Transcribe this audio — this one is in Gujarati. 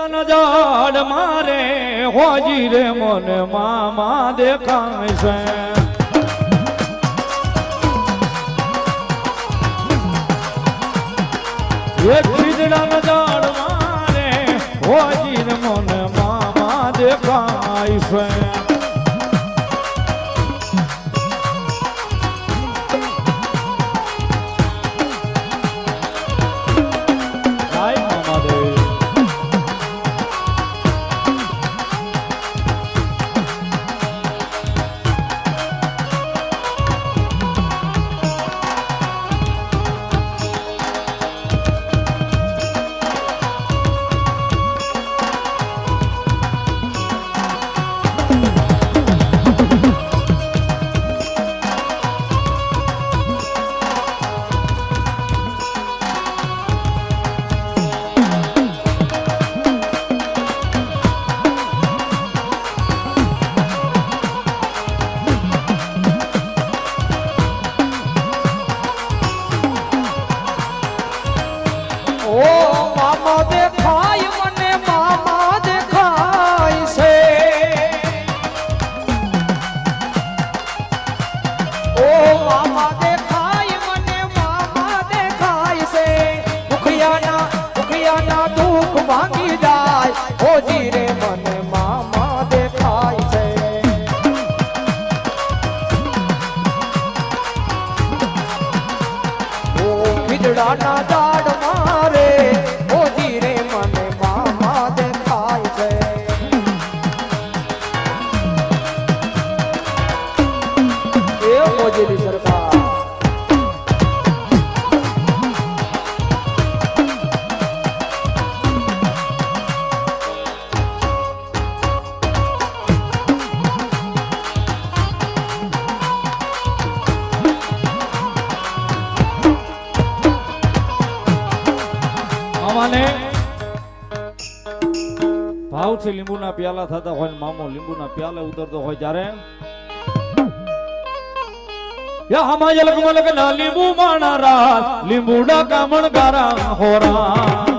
ખીજડાના ઝાડ મારે હોજી રે મને મામા દેખાય છે એક ખીજડાના ઝાડ મારે હોજી રે મને મામા દેખાય છે ખીજડાના ઝાડ મારે હોજી રે મને મામા દેખાય છે એ મોજેલી સરકાર ભાવથી લીંબુના પ્યાલા થતા હોય મામો લીંબુના પ્યાલા ઉતરતો હોય ત્યારે લીંબુ માણા રાત લીંબુડા કામણ ગારા હોરા